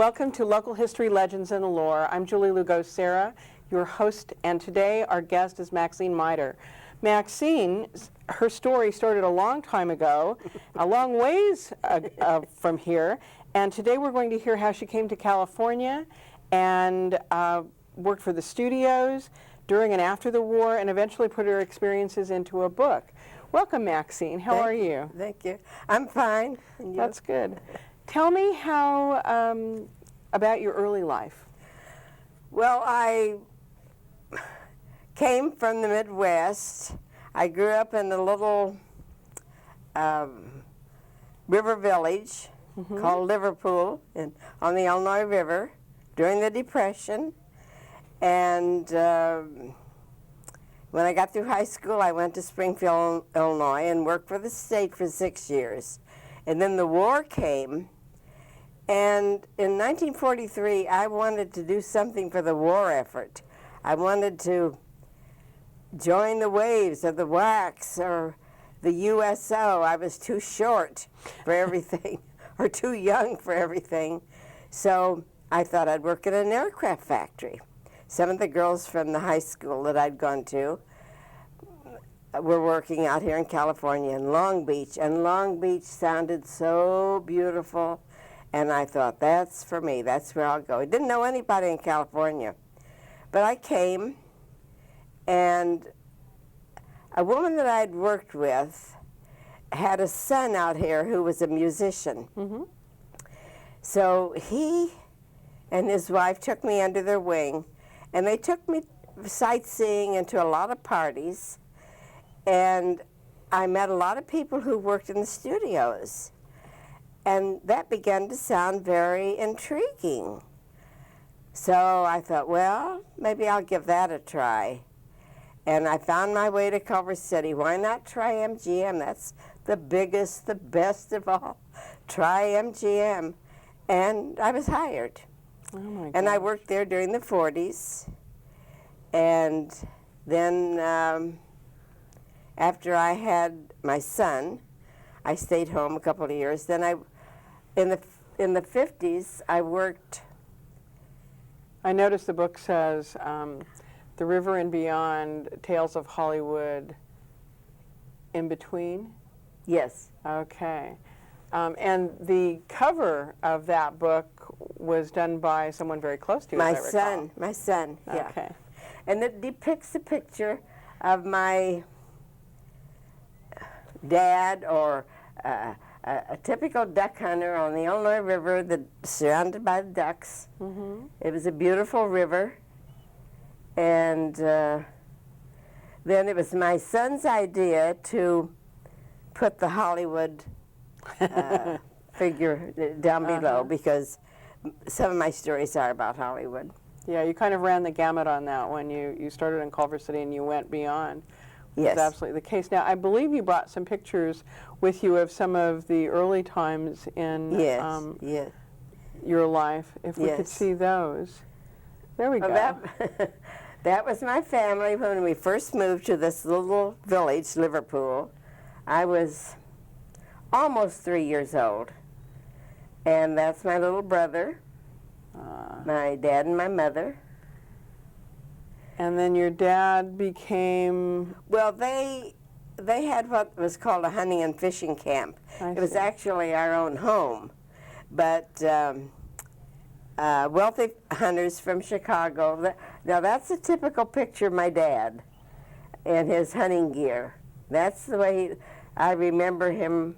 Welcome to Local History, Legends, and Lore. I'm Julie Lugo Cerra, your host, and today our guest is Maxine Mytar. Maxine, her story started a long time ago, a long ways from here, and today we're going to hear how she came to California and worked for the studios during and after the war, and eventually put her experiences into a book. Welcome, Maxine. How are you? Thank you. I'm fine. And you? That's good. Tell me how about your early life. Well, I came from the Midwest. I grew up in a little river village called Liverpool on the Illinois River during the Depression. And when I got through high school, I went to Springfield, Illinois, and worked for the state for 6 years. And then the war came. And in 1943, I wanted to do something for the war effort. I wanted to join the Waves or the WACs or the USO. I was too short for everything, or too young for everything. So I thought I'd work at an aircraft factory. Some of the girls from the high school that I'd gone to were working out here in California in Long Beach, and Long Beach sounded so beautiful. And I thought, that's for me, that's where I'll go. I didn't know anybody in California. But I came, and a woman that I'd worked with had a son out here who was a musician. So he and his wife took me under their wing, and they took me sightseeing and to a lot of parties. And I met a lot of people who worked in the studios. And that began to sound very intriguing. So I thought, well, maybe I'll give that a try. And I found my way to Culver City. Why not try MGM? That's the biggest, the best of all. Try MGM. And I was hired. Oh my God. And I worked there during the 40s. And then after I had my son, I stayed home a couple of years. Then in the 50s, I worked. I noticed the book says The River and Beyond, Tales of Hollywood in Between? Yes. Okay. And the cover of that book was done by someone very close to you, as I recall. My son, yeah. Okay. And it depicts a picture of my dad, or a typical duck hunter on the Illinois River, surrounded by the ducks. It was a beautiful river. And then it was my son's idea to put the Hollywood figure down below, because some of my stories are about Hollywood. Yeah, you kind of ran the gamut on that when you started in Culver City and you went beyond. Yes. That's absolutely the case. Now, I believe you brought some pictures with you of some of the early times in your life. If we could see those. There we go. That was my family when we first moved to this little village, Liverpool. I was almost 3 years old. And that's my little brother, my dad and my mother. And then your dad became... Well, they had what was called a hunting and fishing camp. It was actually our own home. But wealthy hunters from Chicago. Now, that's a typical picture of my dad in his hunting gear. That's the way I remember him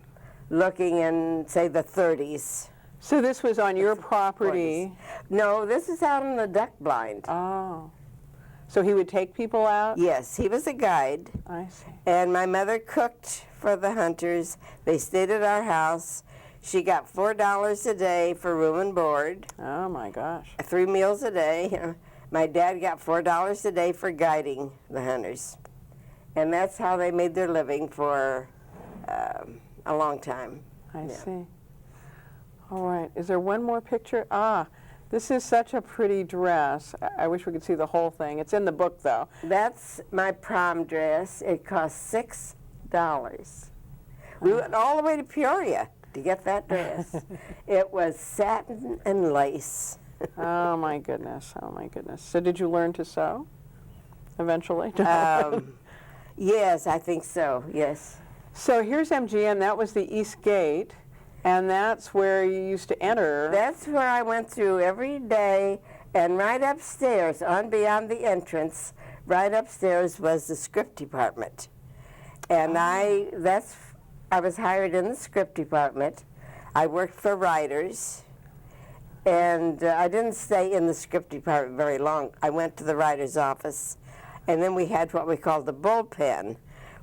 looking in, say, the 30s. So this was on your property? 40s. No, this is out on the duck blind. Oh. So he would take people out? Yes, he was a guide. I see. And my mother cooked for the hunters. They stayed at our house. She got $4 a day for room and board. Oh my gosh. 3 meals a day. My dad got $4 a day for guiding the hunters. And that's how they made their living for a long time. I see. All right. Is there one more picture? This is such a pretty dress. I wish we could see the whole thing. It's in the book, though. That's my prom dress. It cost $6. We went all the way to Peoria to get that dress. It was satin and lace. Oh my goodness, oh my goodness. So did you learn to sew eventually? Yes, I think so, yes. So here's MGM, that was the East Gate, and that's where you used to enter. That's where I went through every day, and right upstairs, on beyond the entrance, right upstairs was the script department. And I was hired in the script department. I worked for writers, and I didn't stay in the script department very long. I went to the writer's office, and then we had what we called the bullpen,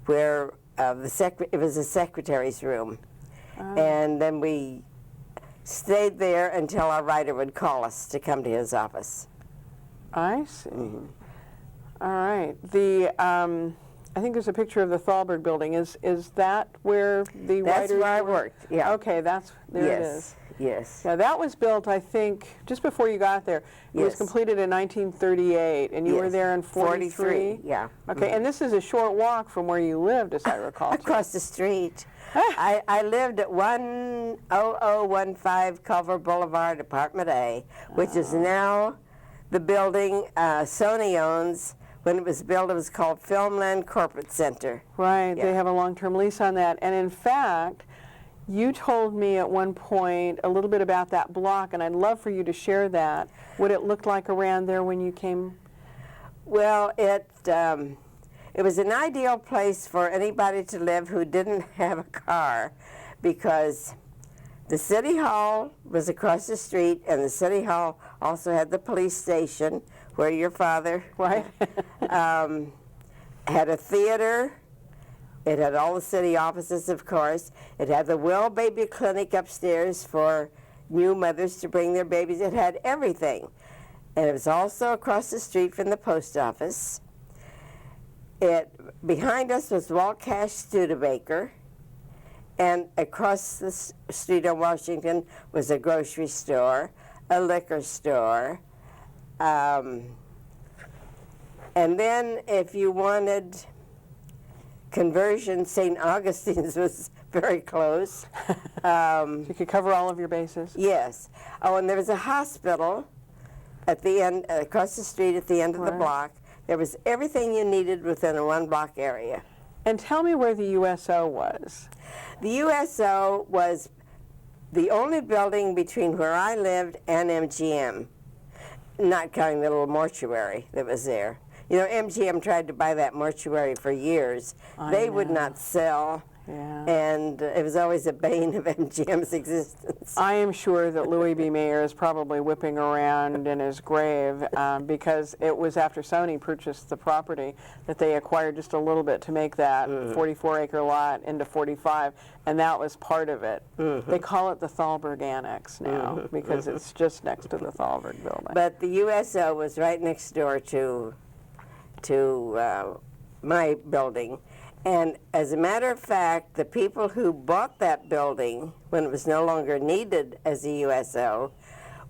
where it was a secretary's room. And then we stayed there until our writer would call us to come to his office. I see. All right. I think there's a picture of the Thalberg building. Is that where the writers That's where I were? worked, yeah. Okay, there it is. Yes. Yeah, that was built, I think, just before you got there. It was Yes. completed in 1938, and you were Yes. there in 43? Yeah. Okay, and this is a short walk from where you lived, as I recall. too. Across the street. I lived at 10015 Culver Boulevard, Apartment A, which is now the building Sony owns. When it was built, it was called Filmland Corporate Center. Right, Yeah. they have a long-term lease on that. And in fact, you told me at one point a little bit about that block, and I'd love for you to share that, what it looked like around there when you came. Well, it was an ideal place for anybody to live who didn't have a car, because the city hall was across the street, and the city hall also had the police station where your father Right. had a theater. It had all the city offices, of course. It had the Well Baby Clinic upstairs for new mothers to bring their babies. It had everything. And it was also across the street from the post office. Behind us was Walt Cash Studebaker. And across the street on Washington was a grocery store, a liquor store. And then if you wanted conversion, St. Augustine's was very close. You could cover all of your bases. Yes. Oh, and there was a hospital at the end, across the street at the end of the Right. block. There was everything you needed within a one-block area. And tell me where the USO was. The USO was the only building between where I lived and MGM, not counting the little mortuary that was there. You know, MGM tried to buy that mortuary for years. They would not sell, Yeah. and it was always a bane of MGM's existence. I am sure that Louie B. Mayer is probably whipping around in his grave because it was after Sony purchased the property that they acquired just a little bit to make that 44-acre lot into 45, and that was part of it. They call it the Thalberg Annex now because it's just next to the Thalberg building. But the USO was right next door to my building. And as a matter of fact, the people who bought that building when it was no longer needed as a USO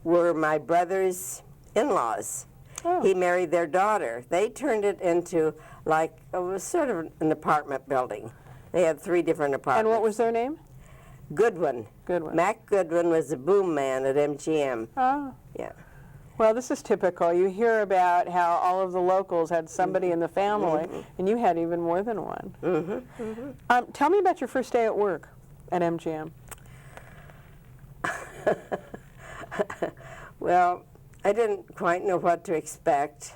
were my brother's in-laws. Oh. He married their daughter. They turned it into like, it was sort of an apartment building. They had 3 different apartments. And what was their name? Goodwin. Goodwin. Mac Goodwin was the boom man at MGM. Oh. Yeah. Well, this is typical. You hear about how all of the locals had somebody in the family, and you had even more than one. Tell me about your first day at work at MGM. Well, I didn't quite know what to expect,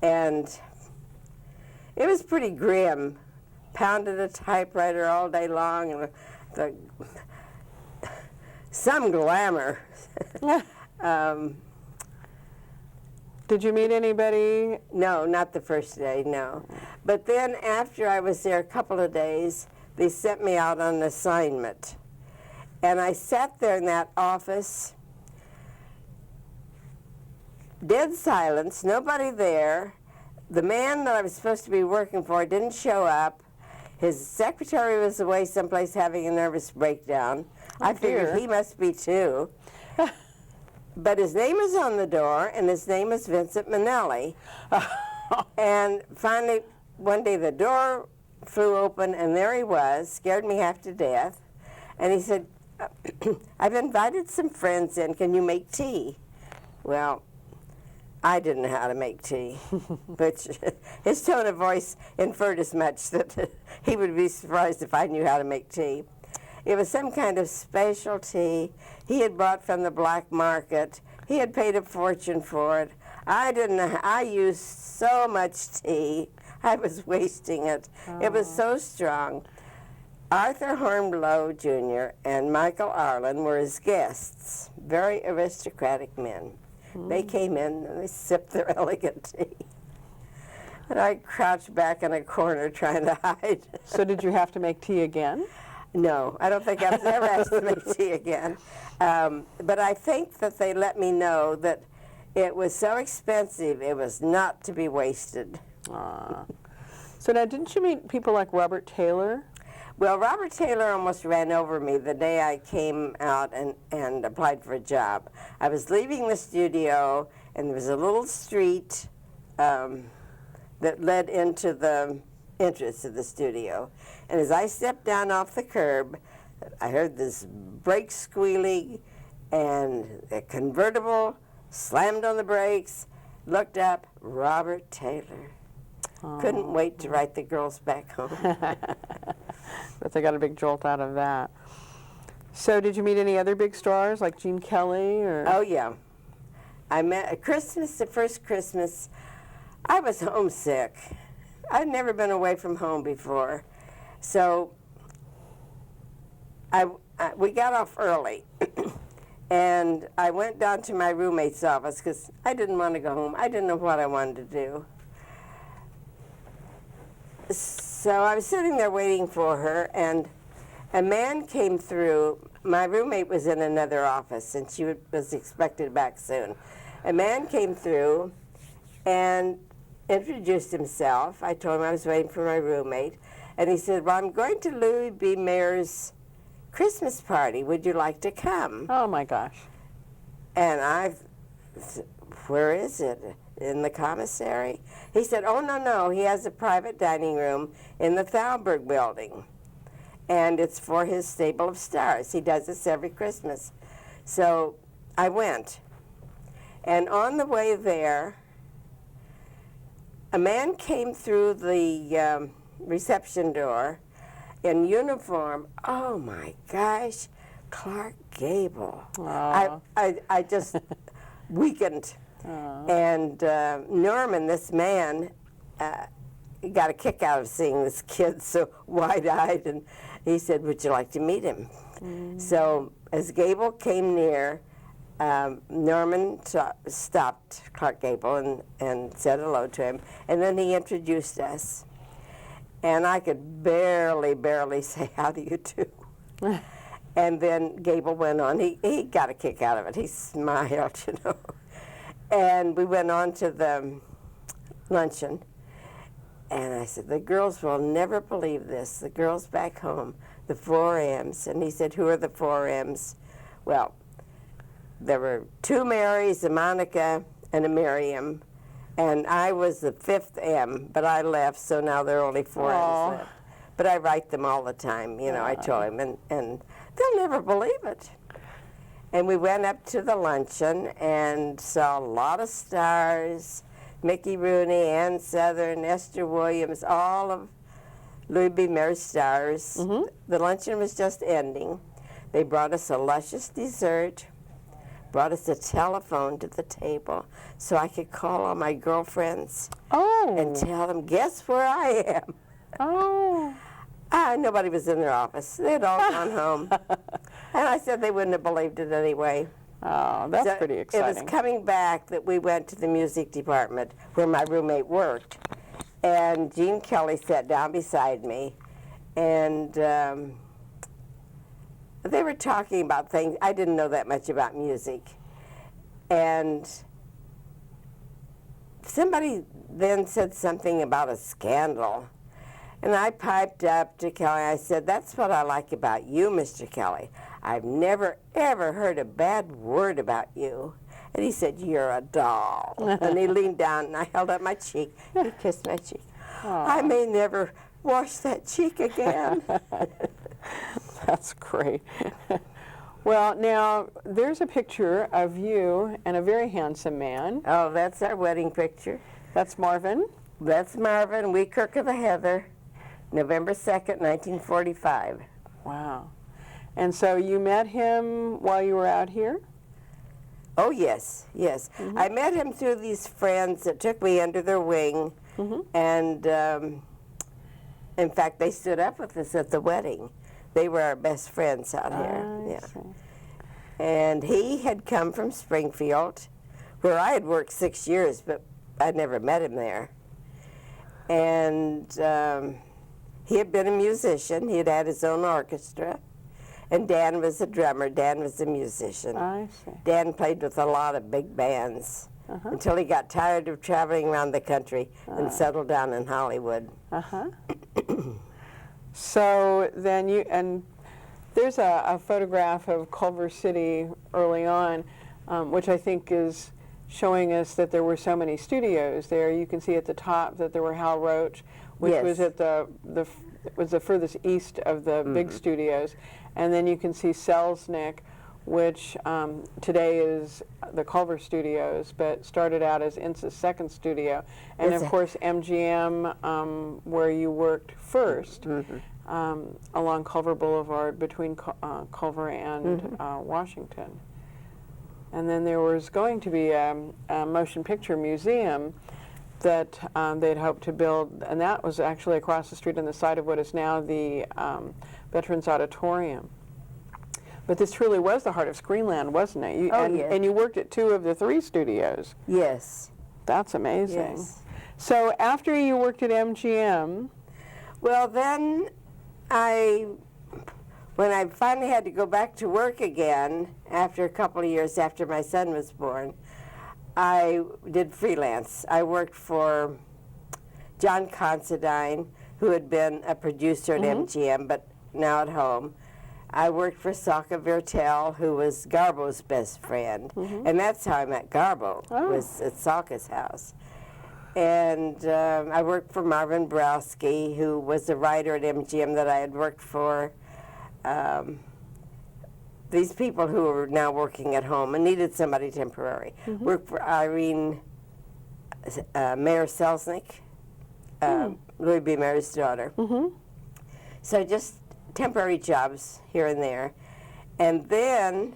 and it was pretty grim. Pounded a typewriter all day long, and some glamour. Did you meet anybody? No, not the first day, no. But then after I was there a couple of days, they sent me out on an assignment. And I sat there in that office, dead silence, nobody there. The man that I was supposed to be working for didn't show up. His secretary was away someplace having a nervous breakdown. I figured he must be too. But his name is on the door, and his name is Vincent Minnelli. And finally, one day the door flew open, and there he was, scared me half to death. And he said, I've invited some friends in. Can you make tea? Well, I didn't know how to make tea, but his tone of voice inferred as much that he would be surprised if I knew how to make tea. It was some kind of special tea he had bought from the black market. He had paid a fortune for it. I didn't know. I used so much tea. I was wasting it. It was so strong. Arthur Hornblow Jr. and Michael Arlen were his guests, very aristocratic men. They came in and they sipped their elegant tea. And I crouched back in a corner trying to hide. So did you have to make tea again? No, I don't think I was ever asked to make tea again. But I think that they let me know that it was so expensive, it was not to be wasted. So now, didn't you meet people like Robert Taylor? Well, Robert Taylor almost ran over me the day I came out and applied for a job. I was leaving the studio, and there was a little street that led into the entrance of the studio. And as I stepped down off the curb, I heard this brake squealing, and a convertible slammed on the brakes, looked up, Robert Taylor. Couldn't wait to write the girls back home. But they got a big jolt out of that. So did you meet any other big stars like Gene Kelly? Or? Oh, yeah. I met at Christmas, the first Christmas, I was homesick. I'd never been away from home before. So we got off early. And I went down to my roommate's office because I didn't want to go home. I didn't know what I wanted to do. So I was sitting there waiting for her, and a man came through. My roommate was in another office, and she was expected back soon. A man came through and introduced himself. I told him I was waiting for my roommate, and he said, well, I'm going to Louie B. Mayer's Christmas party. Would you like to come? Oh, my gosh. And where is it? In the commissary? He said, oh, no, he has a private dining room in the Thalberg building. And it's for his stable of stars. He does this every Christmas. So I went. And on the way there, a man came through the reception door in uniform. Oh, my gosh, Clark Gable. I just weakened. And Norman, this man, got a kick out of seeing this kid so wide-eyed, and he said, would you like to meet him? So as Gable came near, Norman stopped Clark Gable and said hello to him, and then he introduced us. And I could barely say, how do you do? And then Gable went on. He got a kick out of it. He smiled, you know. And we went on to the luncheon, and I said, the girls will never believe this. The girls back home, the 4Ms. And he said, who are the 4Ms? Well, there were 2 Marys, a Monica, and a Miriam, and I was the 5th M, but I left, so now there are only 4 M's left. But I write them all the time, you know, I told him, and they'll never believe it. And we went up to the luncheon and saw a lot of stars, Mickey Rooney, Ann Sothern, Esther Williams, all of Louie B. Mayer's stars. The luncheon was just ending. They brought us a luscious dessert, brought us a telephone to the table so I could call all my girlfriends and tell them, guess where I am? Nobody was in their office. They had all gone home. And I said they wouldn't have believed it anyway. Oh, that's pretty exciting. It was coming back that we went to the music department where my roommate worked. And Gene Kelly sat down beside me, and they were talking about things. I didn't know that much about music. And somebody then said something about a scandal. And I piped up to Kelly. I said, that's what I like about you, Mr. Kelly. I've never, ever heard a bad word about you. And he said, you're a doll. And he leaned down, and I held up my cheek. He kissed my cheek. I may never wash that cheek again. That's great. Well, now, there's a picture of you and a very handsome man. Oh, that's our wedding picture. That's Marvin. That's Marvin, Weekirk of the Heather, November 2nd, 1945. Wow. And so you met him while you were out here? Oh, yes, yes. I met him through these friends that took me under their wing, and in fact, they stood up with us at the wedding. They were our best friends out here. I see. And he had come from Springfield, where I had worked 6 years, but I'd never met him there. And he had been a musician. He had had his own orchestra. And Dan was a drummer. Dan was a musician. I see. Dan played with a lot of big bands until he got tired of traveling around the country and settled down in Hollywood. So then you, and there's a photograph of Culver City early on, which I think is showing us that there were so many studios there. You can see at the top that there were Hal Roach, which was at was the furthest east of the big studios. And then you can see Selznick, which today is the Culver Studios, but started out as INSA's second studio. And of course, MGM, where you worked first, along Culver Boulevard between Culver and Washington. And then there was going to be a motion picture museum that they'd hoped to build, and that was actually across the street on the side of what is now the Veterans Auditorium. But this truly was the heart of Screenland, wasn't it? Yes. And you worked at 2 of the 3 studios. Yes. That's amazing. Yes. So after you worked at MGM... Well, then when I finally had to go back to work again, after a couple of years after my son was born, I did freelance. I worked for John Considine, who had been a producer at MGM, but now at home. I worked for Saka Vertel, who was Garbo's best friend. And that's how I met Garbo, was at Saka's house. And I worked for Marvin Browski, who was a writer at MGM that I had worked for. These people who are now working at home and needed somebody temporary. Worked for Irene Mayer Selznick, Louie B. Mayer's daughter. So just temporary jobs here and there. And then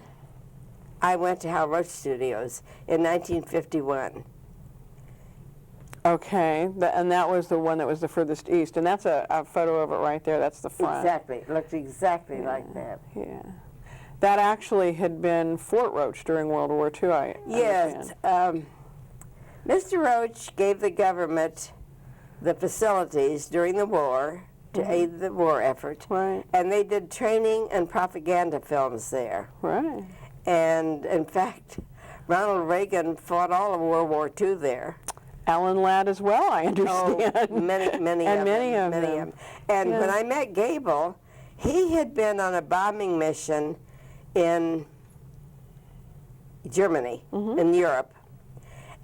I went to Hal Roach Studios in 1951. Okay, and that was the one that was the furthest east, and that's a photo of it right there. That's the front. Exactly. It looked exactly like that. Yeah. That actually had been Fort Roach during World War II, I Yes. Mr. Roach gave the government the facilities during the war to aid the war effort. Right. And they did training and propaganda films there. Right. And in fact, Ronald Reagan fought all of World War II there. Alan Ladd as well, I understand. Oh, many of them. And when I met Gable, he had been on a bombing mission in Germany, in Europe,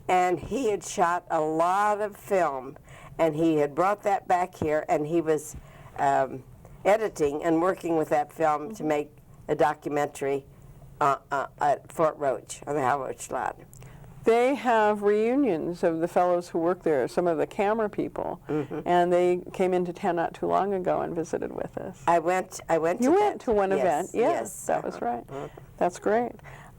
and he had shot a lot of film, and he had brought that back here, and he was editing and working with that film to make a documentary at Fort Roach, on the Hal Roach lot. They have reunions of the fellows who work there, some of the camera people, and they came into town not too long ago and visited with us. I went You went to one yes, event, yes, that was right. That's great.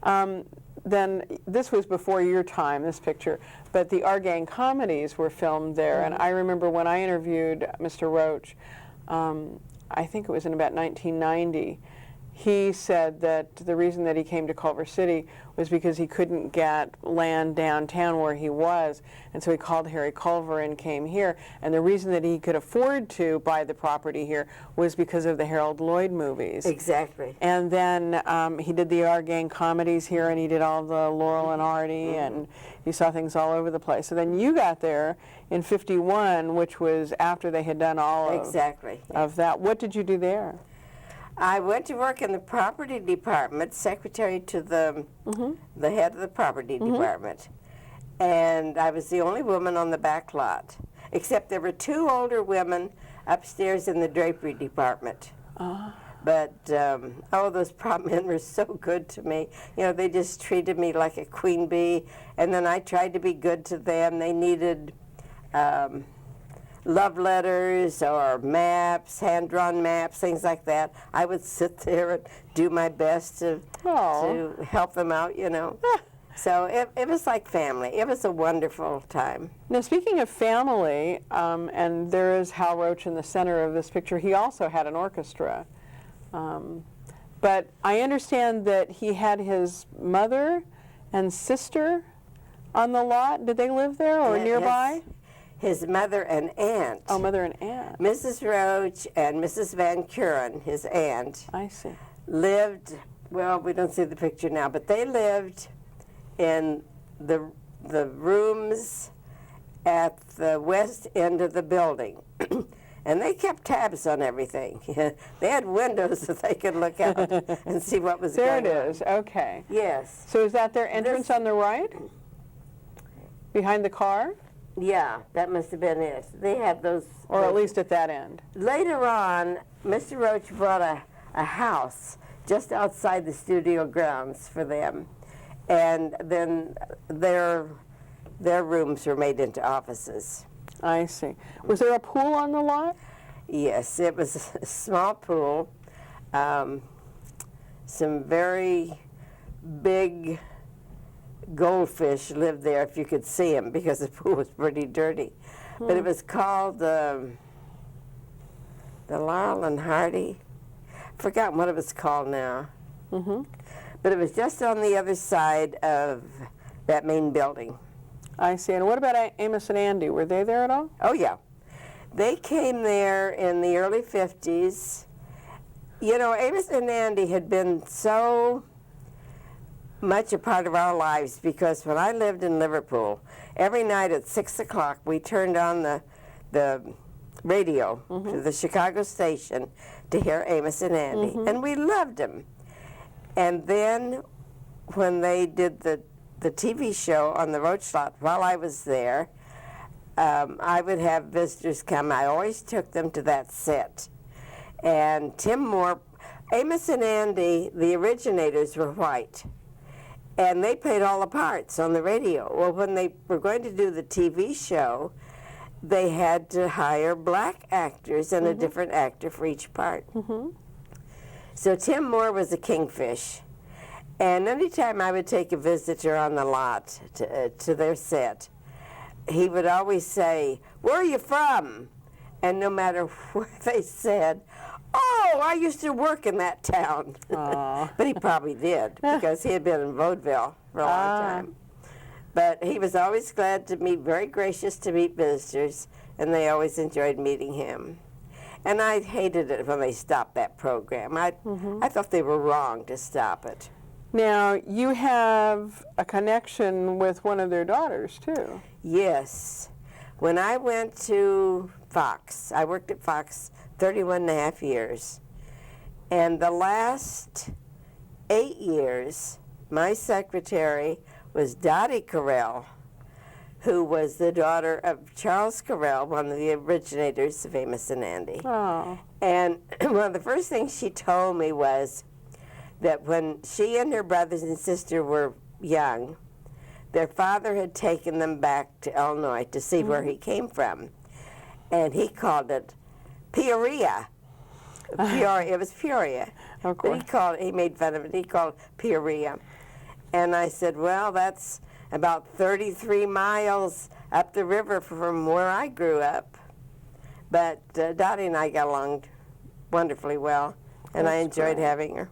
Then this was before your time, this picture, but the Our Gang comedies were filmed there, and I remember when I interviewed Mr. Roach, I think it was in about 1990, he said that the reason that he came to Culver City was because he couldn't get land downtown where he was, and so he called Harry Culver and came here. And the reason that he could afford to buy the property here was because of the Harold Lloyd movies. Exactly. And then he did the Our Gang comedies here, and he did all the Laurel and Hardy, and you saw things all over the place. So then you got there in '51, which was after they had done all of that. What did you do there? I went to work in the property department, secretary to the head of the property department. And I was the only woman on the back lot, except there were 2 older women upstairs in the drapery department. But, oh, those prop men were so good to me. You know, they just treated me like a queen bee, and then I tried to be good to them. They needed love letters or maps, hand-drawn maps, things like that. I would sit there and do my best to help them out, you know. So it was like family. It was a wonderful time. Now, speaking of family, and there is Hal Roach in the center of this picture, he also had an orchestra. But I understand that he had his mother and sister on the lot. Did they live there or nearby? His mother and aunt. Oh, mother and aunt. Mrs. Roach and Mrs. Van Kuren, his aunt, I see. lived, well, we don't see the picture now, but they lived in the rooms at the west end of the building. And they kept tabs on everything. They had windows that they could look out and see what was going on. There it is, okay. Yes. So is that their entrance on the right? Behind the car? Yeah, that must have been it. They had those. Or at least at that end. Later on, Mr. Roach bought a house just outside the studio grounds for them. And then their rooms were made into offices. I see. Was there a pool on the lot? Yes, it was a small pool. Some very big goldfish lived there, if you could see them, because the pool was pretty dirty. But it was called the Laurel and Hardy. Forgotten what it was called now. But it was just on the other side of that main building. I see. And what about Amos and Andy? Were they there at all? Oh, yeah. They came there in the early 50s. You know, Amos and Andy had been so much a part of our lives because when I lived in Liverpool, every night at 6 o'clock we turned on the radio to the Chicago station to hear Amos and Andy. And we loved them. And then when they did the TV show on the Roach lot, while I was there, I would have visitors come. I always took them to that set. And Tim Moore, Amos and Andy, the originators, were white. And they played all the parts on the radio. Well, when they were going to do the TV show, they had to hire black actors and a different actor for each part. So Tim Moore was a kingfish. And anytime I would take a visitor on the lot to their set, he would always say, "Where are you from?" And no matter where they said, "Oh, I used to work in that town." But he probably did, because he had been in Vaudeville for a long time. But he was always glad to meet, very gracious to meet visitors, and they always enjoyed meeting him. And I hated it when they stopped that program. I thought they were wrong to stop it. Now, you have a connection with one of their daughters, too. Yes. When I went to Fox, I worked at Fox 31 and a half years. And the last 8 years, my secretary was Dottie Carell, who was the daughter of Charles Carell, one of the originators of Amos and Andy. Oh. And one of the first things she told me was that when she and her brothers and sister were young, their father had taken them back to Illinois to see where he came from. And he called it Peoria. It was Peoria. Of course. But he made fun of it. He called it Peoria. And I said, well, that's about 33 miles up the river from where I grew up. But Dottie and I got along wonderfully well, and I enjoyed having her.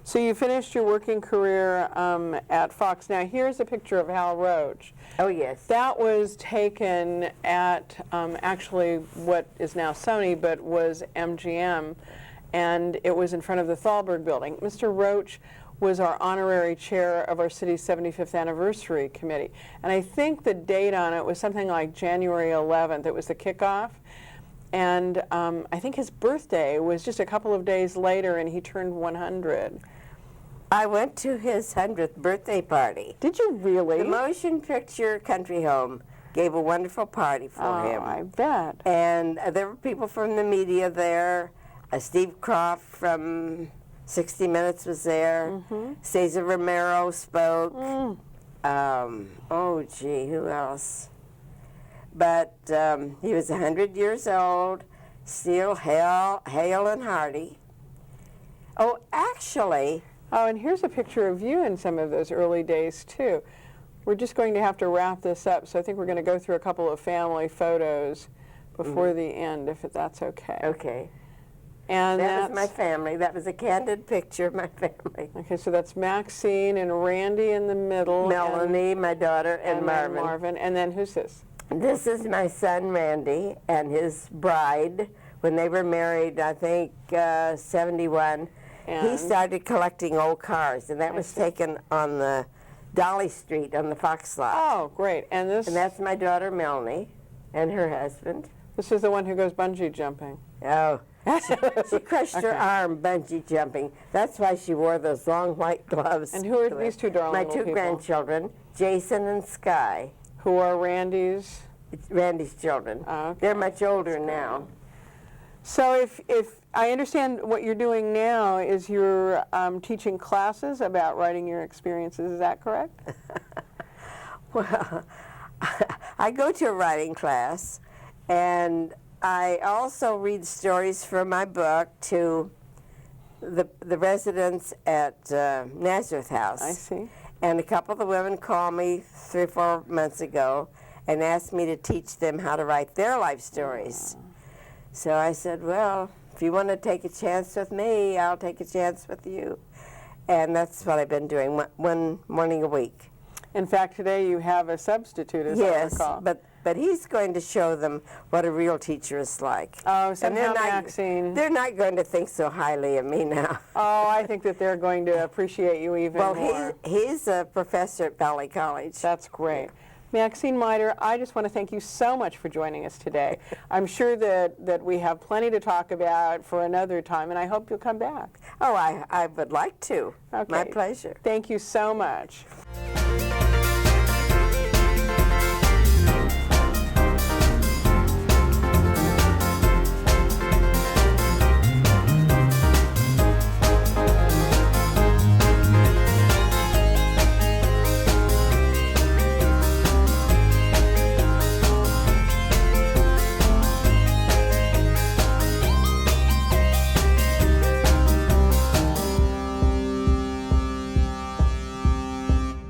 So you finished your working career at Fox. Now here's a picture of Hal Roach. Oh, yes. That was taken at actually what is now Sony, but was MGM, and it was in front of the Thalberg building. Mr. Roach was our honorary chair of our city's 75th anniversary committee. And I think the date on it was something like January 11th. It was the kickoff. And I think his birthday was just a couple of days later, and he turned 100. I went to his 100th birthday party. Did you really? The Motion Picture Country Home gave a wonderful party for him. Oh, I bet. And there were people from the media there. Steve Croft from 60 Minutes was there. Cesar Romero spoke. Oh, gee, who else? But he was 100 years old, still hale and hearty. Oh, actually... Oh, and here's a picture of you in some of those early days, too. We're just going to have to wrap this up, so I think we're going to go through a couple of family photos before the end, if that's okay. Okay. And that was my family. That was a candid picture of my family. Okay, so that's Maxine and Randy in the middle. Melanie, my daughter, and Marvin. And then who's this? This is my son, Randy, and his bride. When they were married, I think, 71, he started collecting old cars, and that was taken on the Dolly Street on the Fox lot. Oh, great. And this? And that's my daughter, Melanie, and her husband. This is the one who goes bungee jumping. Oh, she crushed her arm bungee jumping. That's why she wore those long white gloves. And who are these two darling My little two people? grandchildren, Jason and Sky. Who are Randy's? Randy's children. Okay. They're much older now. So if I understand what you're doing now is you're teaching classes about writing your experiences, is that correct? Well, I go to a writing class, and I also read stories from my book to the residents at Nazareth House. I see. And a couple of the women called me 3 or 4 months ago and asked me to teach them how to write their life stories. So I said, well, if you want to take a chance with me, I'll take a chance with you. And that's what I've been doing, one morning a week. In fact, today you have a substitute, as I recall. Yes, but he's going to show them what a real teacher is like. Oh, somehow Maxine. They're not going to think so highly of me now. Oh, I think that they're going to appreciate you even more. Well, he's a professor at Valley College. That's great. Maxine Mytar, I just want to thank you so much for joining us today. I'm sure that we have plenty to talk about for another time, and I hope you'll come back. Oh, I would like to. Okay. My pleasure. Thank you so much.